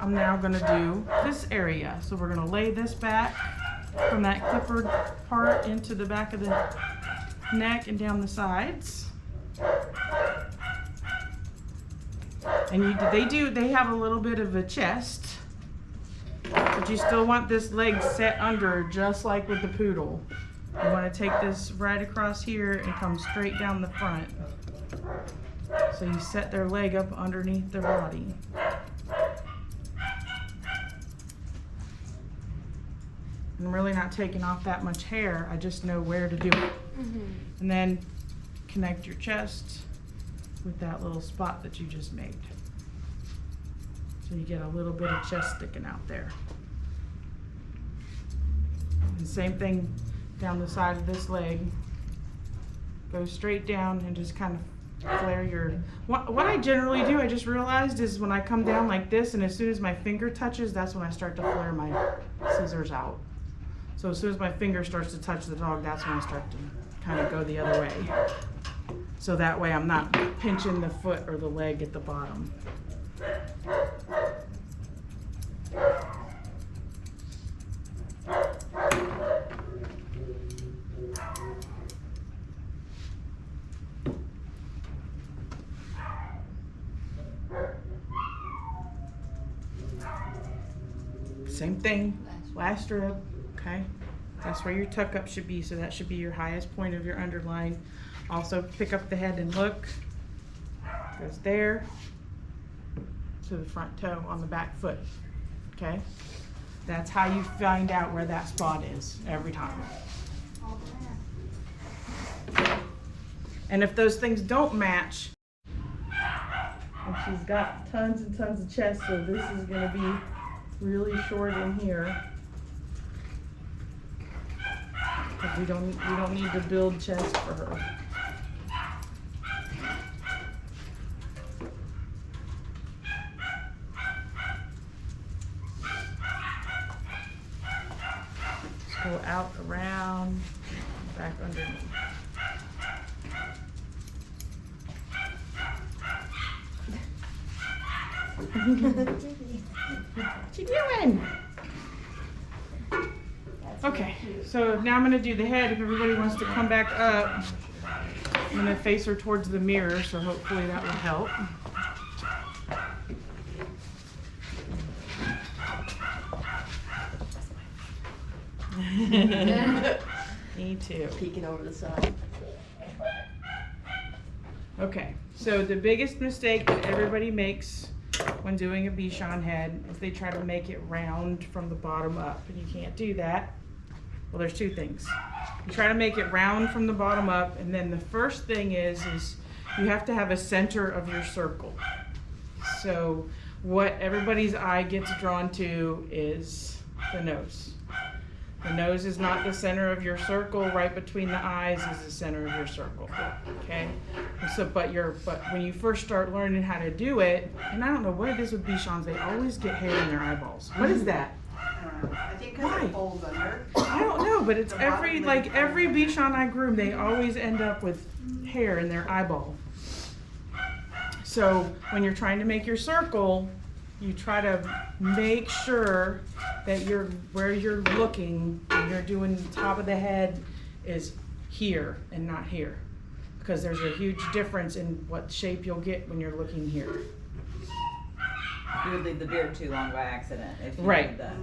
I'm now gonna do this area. So we're gonna lay this back from that clippered part into the back of the neck and down the sides. And they have a little bit of a chest, but you still want this leg set under just like with the poodle. You want to take this right across here and come straight down the front. So you set their leg up underneath their body. I'm really not taking off that much hair, I just know where to do it. And then connect your chest with that little spot that you just made. So you get a little bit of chest sticking out there. And same thing down the side of this leg. Go straight down and just kind of flare your, what I generally do, I just realized, is when I come down like this and as soon as my finger touches, that's when I start to flare my scissors out. So as soon as my finger starts to touch the dog, that's when I start to kind of go the other way. So that way I'm not pinching the foot or the leg at the bottom. Same thing, last rib, okay? That's where your tuck up should be, so that should be your highest point of your underline. Also pick up the head and look, goes there to the front toe on the back foot, okay? That's how you find out where that spot is every time. And if those things don't match, and she's got tons and tons of chest, so this is gonna be really short in here. But we don't need to build chest for her. Just go out, around, back underneath. What you doing? Okay, so now I'm going to do the head. If everybody wants to come back up, I'm going to face her towards the mirror, so hopefully that will help. Me too. Peeking over the side. Okay, so the biggest mistake that everybody makes when doing a Bichon head is they try to make it round from the bottom up, and you can't do that. Well, there's two things. You try to make it round from the bottom up, and then the first thing is you have to have a center of your circle. So what everybody's eye gets drawn to is the nose. The nose is not the center of your circle. Right between the eyes is the center of your circle. Okay. So, but when you first start learning how to do it, and I don't know what it is with Bichons, they always get hair in their eyeballs. What is that? I think because it folds under. I don't know, but it's every Bichon I groom, they always end up with hair in their eyeball. So when you're trying to make your circle, you try to make sure that where you're looking when you're doing the top of the head is here and not here, because there's a huge difference in what shape you'll get when you're looking here. You would leave the beard too long by accident if you Right. did that.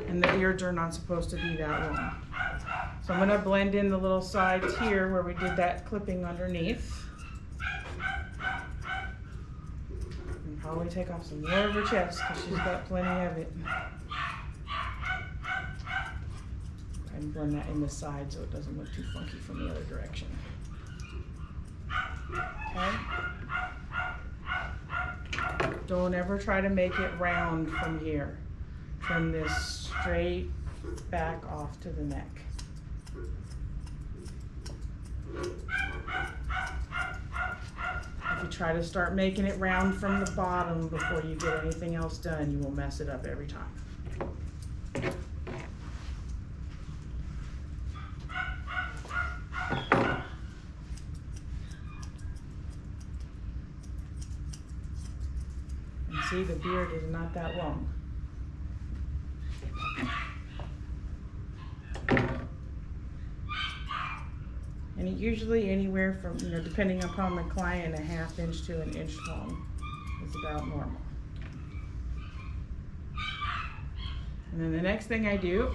And the ears are not supposed to be that long. So I'm going to blend in the little sides here where we did that clipping underneath. And probably take off some more of her chest because she's got plenty of it. And blend that in the side so it doesn't look too funky from the other direction. Okay? Don't ever try to make it round from here. Trim this straight back off to the neck. If you try to start making it round from the bottom before you get anything else done, you will mess it up every time. See, see the beard is not that long. And usually anywhere from, depending upon the client, a 1/2 inch to 1 inch long is about normal. And then the next thing I do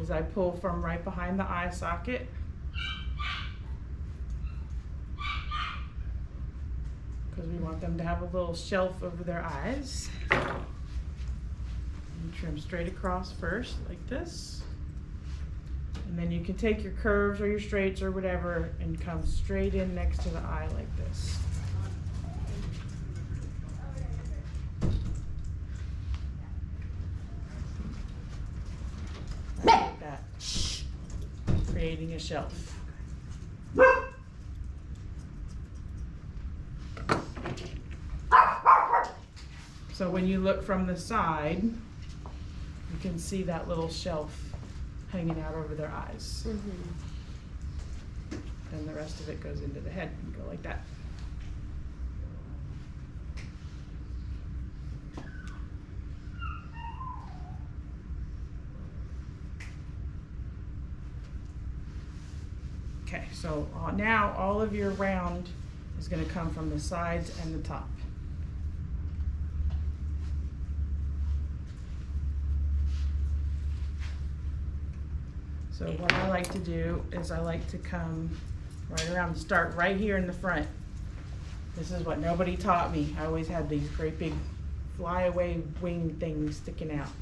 is I pull from right behind the eye socket. Because we want them to have a little shelf over their eyes. And trim straight across first, like this. And then you can take your curves or your straights or whatever and come straight in next to the eye like this. Like that. Creating a shelf. So when you look from the side, you can see that little shelf hanging out over their eyes. Then the rest of it goes into the head and go like that. Okay, so now all of your round is going to come from the sides and the top. So what I like to do is I like to come right around, start right here in the front. This is what nobody taught me. I always had these great big flyaway wing things sticking out.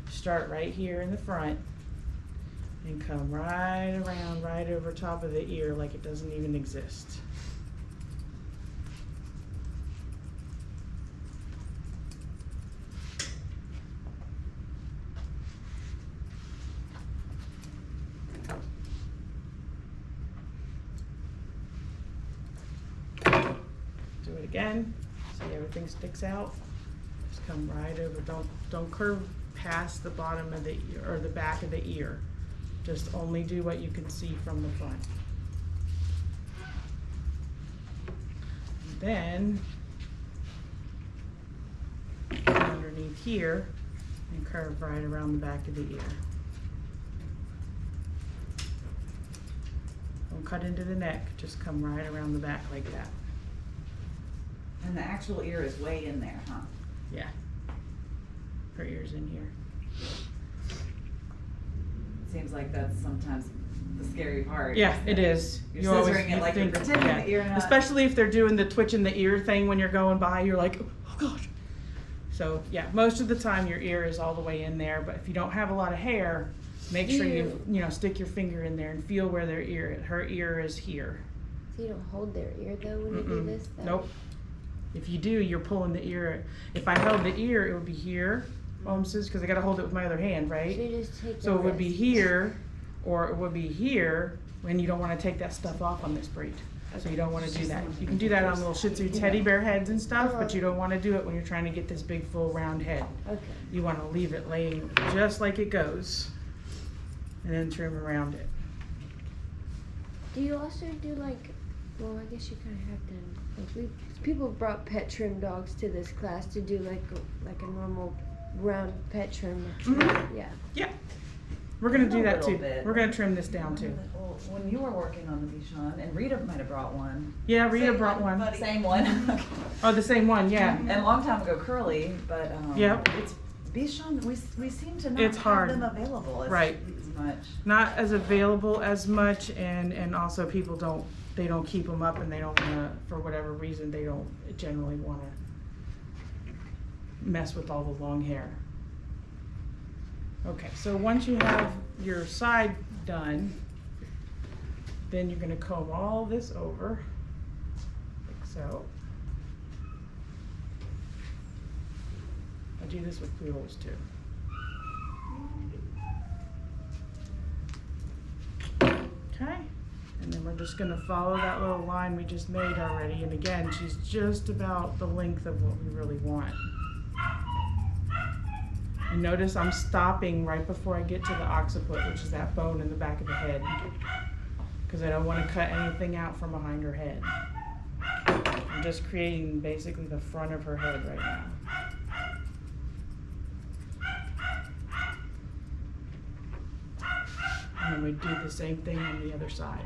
Start right here in the front and come right around, right over top of the ear like it doesn't even exist. Do it again. See, everything sticks out. Just come right over. Don't curve past the bottom of the ear or the back of the ear. Just only do what you can see from the front. And then underneath here and curve right around the back of the ear. Don't cut into the neck. Just come right around the back like that. And the actual ear is way in there, huh? Yeah. Her ear's in here. Seems like that's sometimes the scary part. Yeah, it is. You're scissoring it like you're pretending the ear not. Especially if they're doing the twitch in the ear thing when you're going by, you're like, oh gosh. So yeah, most of the time your ear is all the way in there, but if you don't have a lot of hair, make sure you stick your finger in there and feel where their ear is. Her ear is here. So you don't hold their ear though when you do this? Though? Nope. If you do, you're pulling the ear. If I held the ear, it would be here, because I got to hold it with my other hand, right? So you just take So it would be wrist. here, or it would be here, when you don't want to take that stuff off on this breed. So you don't want to do that. You can do that on little Shih Tzu teddy bear heads and stuff, but you don't want to do it when you're trying to get this big full round head. Okay. You want to leave it laying just like it goes, and then trim around it. Do you also do like, well, I guess you kind of have done, like people brought pet trim dogs to this class to do like a normal round pet trim. Yeah. Yeah. We're going to do A that little too. bit. We're going to trim this down too. Well, when you were working on the Bichon, and Rita might have brought one. Yeah, Rita brought one. Same one. Oh, the same one, yeah. And a long time ago, Curly, but Yep. it's Bichon. We seem to not It's have hard. them available as Right. much. Not as available as much, and also people don't keep them up, and they don't want to, for whatever reason, they don't generally want to mess with all the long hair. Okay, so once you have your side done, then you're going to comb all this over, like so. I do this with poodles too. Okay, and then we're just going to follow that little line we just made already, and again, she's just about the length of what we really want. And notice I'm stopping right before I get to the occiput, which is that bone in the back of the head, because I don't want to cut anything out from behind her head. I'm just creating basically the front of her head right now. then we do the same thing on the other side.